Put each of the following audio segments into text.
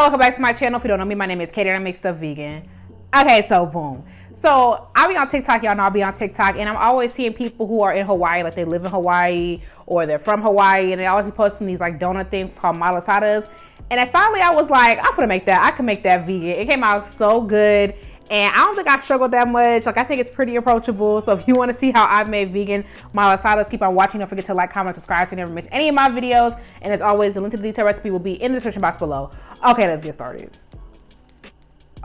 welcome back to my channel. If you don't know me, my name is Katie and I make stuff vegan. Okay, so boom. So I'll be on TikTok, y'all know I'll be on TikTok, and I'm always seeing people who are in Hawaii, like they live in Hawaii or they're from Hawaii, and they always be posting these like donut things called MALASADAS. And then finally I was like, I'm gonna make that. I can make that vegan. It came out so good. And I don't think I struggled that much. Like, I think it's pretty approachable. So if you want to see how I made vegan malasadas, keep on watching. Don't forget to like, comment, subscribe so you never miss any of my videos. And as always, the link to the detailed recipe will be in the description box below. Okay, let's get started.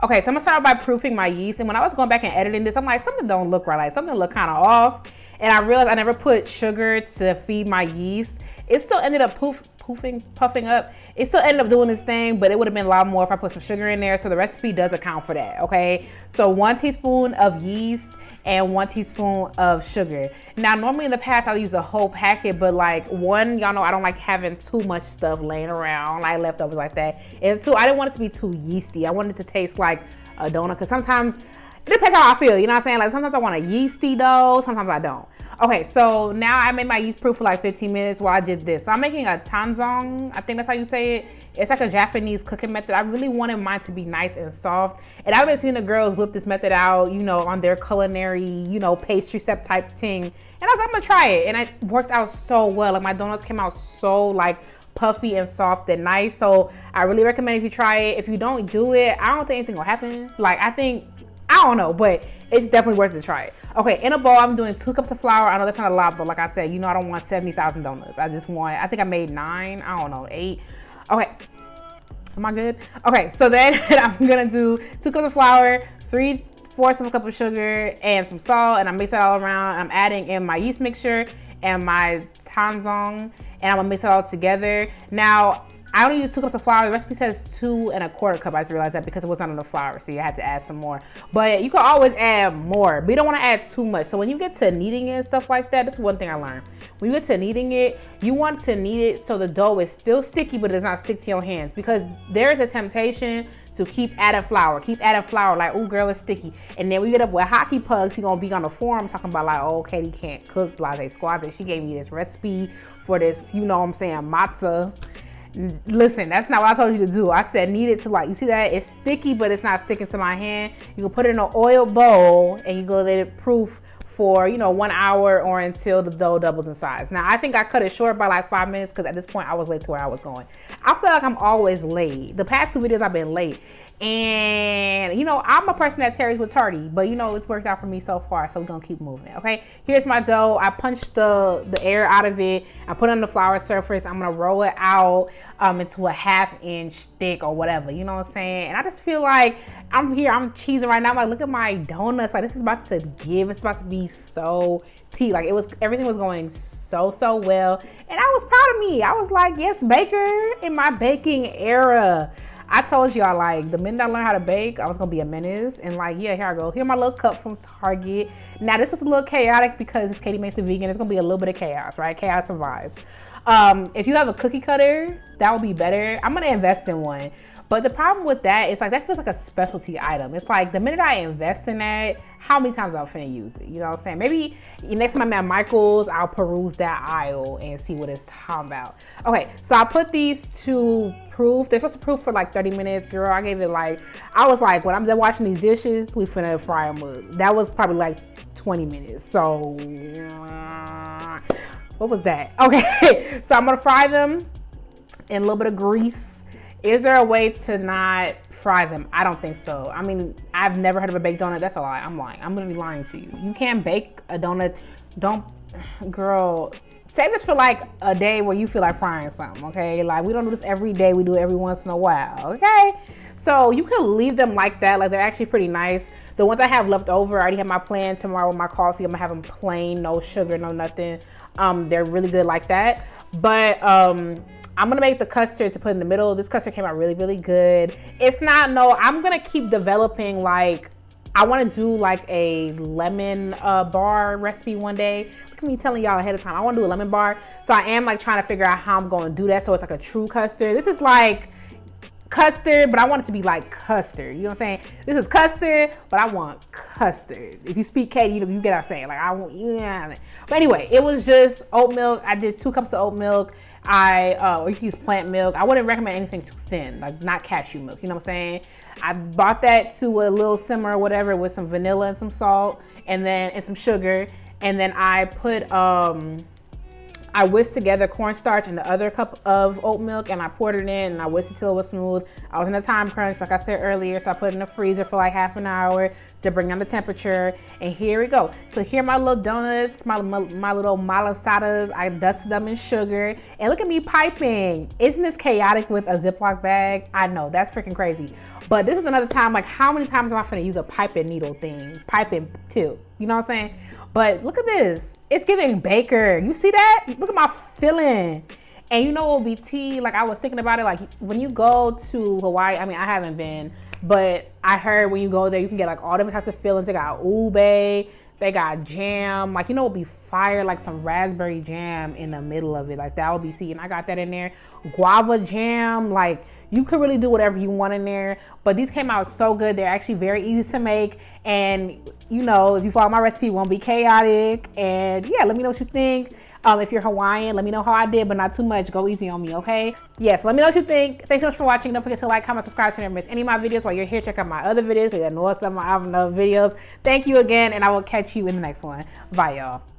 Okay, so I'm gonna start by proofing my yeast. And when I was going back and editing this, I'm like, something don't look right. Like, something look kind of off. And I realized I never put sugar to feed my yeast. It still ended up puffing up. It still ended up doing this thing, but it would have been a lot more if I put some sugar in there. So the recipe does account for that, okay? So 1 teaspoon of yeast and 1 teaspoon of sugar. Now, normally in the past, I'll use a whole packet, but like, 1, y'all know I don't like having too much stuff laying around, like leftovers like that. And 2, I didn't want it to be too yeasty. I wanted it to taste like a donut, because sometimes, it depends how I feel, you know what I'm saying? Like, sometimes I want a yeasty dough, sometimes I don't. Okay, so now I made my yeast proof for like 15 minutes while I did this. So I'm making a tanzong, I think that's how you say it. It's like a Japanese cooking method. I really wanted mine to be nice and soft. And I've been seeing the girls whip this method out, you know, on their culinary, you know, pastry step type thing. And I was like, I'm gonna try it. And it worked out so well. Like, my donuts came out so like puffy and soft and nice. So I really recommend if you try it. If you don't do it, I don't think anything will happen. Like, I don't know, but it's definitely worth it to try it. Okay, in a bowl, I'm doing 2 cups of flour. I know that's not a lot, but like I said, you know, I don't want 70,000 donuts. I think I made 9, I don't know, 8. Okay, am I good? Okay, so then I'm gonna do 2 cups of flour, 3/4 of a cup of sugar, and some salt, and I mix it all around. I'm adding in my yeast mixture and my tanzong, and I'm gonna mix it all together. Now, I only use 2 cups of flour. The recipe says 2 1/4 cup. I just realized that because it wasn't enough flour, so you had to add some more. But you can always add more, but you don't want to add too much. So when you get to kneading it and stuff like that, that's one thing I learned. When you get to kneading it, you want to knead it so the dough is still sticky, but it does not stick to your hands, because there is a temptation to keep adding flour. Like, oh girl, it's sticky. And then we get up with hockey pucks, you're gonna be on the forum talking about like, oh, Katie can't cook, blase squads. She gave me this recipe for this, you know what I'm saying, matzah. Listen, that's not what I told you to do. I said knead it to, like, you see that? It's sticky, but it's not sticking to my hand. You can put it in an oil bowl and you go let it proof for, you know, 1 hour or until the dough doubles in size. Now, I think I cut it short by like 5 minutes because at this point I was late to where I was going. I feel like I'm always late. The past 2 videos I've been late. And, you know, I'm a person that tarries with tardy, but, you know, it's worked out for me so far, so we're gonna keep moving, okay? Here's my dough. I punched the air out of it. I put it on the flour surface. I'm gonna roll it out into a 1/2 inch thick or whatever, you know what I'm saying? And I just feel like I'm cheesing right now. I'm like, look at my donuts. Like, this is about to give. It's about to be so tea. Like, everything was going so well. And I was proud of me. I was like, yes, baker in my baking era. I told y'all, like, the minute I learned how to bake, I was gonna be a menace. And like, yeah, here I go. Here's my little cup from Target. Now, this was a little chaotic because it's Katie Makes It Vegan. It's gonna be a little bit of chaos, right? Chaos and vibes. If you have a cookie cutter, that would be better. I'm gonna invest in one. But the problem with that is, like, that feels like a specialty item. It's like, the minute I invest in that, how many times I'm finna use it? You know what I'm saying? Maybe next time I'm at Michael's, I'll peruse that aisle and see what it's talking about. Okay, so I put these to proof. They're supposed to proof for like 30 minutes. Girl, I gave it like, I was like, when I'm done washing these dishes, we finna fry them up. That was probably like 20 minutes. So, what was that? Okay, so I'm gonna fry them in a little bit of grease. Is there a way to not fry them? I don't think so. I mean, I've never heard of a baked donut. That's a lie. I'm lying. I'm gonna be lying to you. You can't bake a donut. Girl, save this for like a day where you feel like frying something, okay? Like, we don't do this every day. We do it every once in a while, okay? So you can leave them like that. Like, they're actually pretty nice. The ones I have left over, I already have my plan tomorrow with my coffee. I'm gonna have them plain, no sugar, no nothing. They're really good like that. But I'm gonna make the custard to put in the middle. This custard came out really good. I'm gonna keep developing, like, I wanna do like a lemon bar recipe one day. Look at me telling y'all ahead of time. I wanna do a lemon bar. So I am like trying to figure out how I'm gonna do that so it's like a true custard. This is like custard, but I want it to be like custard. You know what I'm saying? This is custard, but I want custard. If you speak Katie, you get what I'm saying. Like, I want, yeah. But anyway, it was just oat milk. I did 2 cups of oat milk. Or you can use plant milk. I wouldn't recommend anything too thin, like not cashew milk. You know what I'm saying? I brought that to a little simmer or whatever with some vanilla and some salt, and some sugar, and then I put I whisked together cornstarch and the other cup of oat milk, and I poured it in and I whisked it till it was smooth. I was in a time crunch, like I said earlier, so I put it in the freezer for like half an hour to bring down the temperature. And here we go. So here are my little donuts, my little malasadas. I dusted them in sugar, and look at me piping. Isn't this chaotic with a Ziploc bag? I know, that's freaking crazy. But this is another time, like how many times am I finna use a piping needle thing? Piping too, you know what I'm saying? But look at this. It's giving baker. You see that? Look at my filling. And you know what would be tea? Like I was thinking about it, like when you go to Hawaii, I mean, I haven't been, but I heard when you go there, you can get like all different types of fillings. They got ube, they got jam. Like, you know, it would be fire, like some raspberry jam in the middle of it. Like that would be tea. And I got that in there. Guava jam, like you could really do whatever you want in there. But these came out so good. They're actually very easy to make. And you know, if you follow my recipe, it won't be chaotic. And yeah, let me know what you think. If you're Hawaiian, let me know how I did, but not too much. Go easy on me, okay? Yes, let me know what you think. Thanks so much for watching. Don't forget to like, comment, subscribe so you never miss any of my videos. While you're here, check out my other videos because I know some of my other videos. Thank you again, and I will catch you in the next one. Bye, y'all.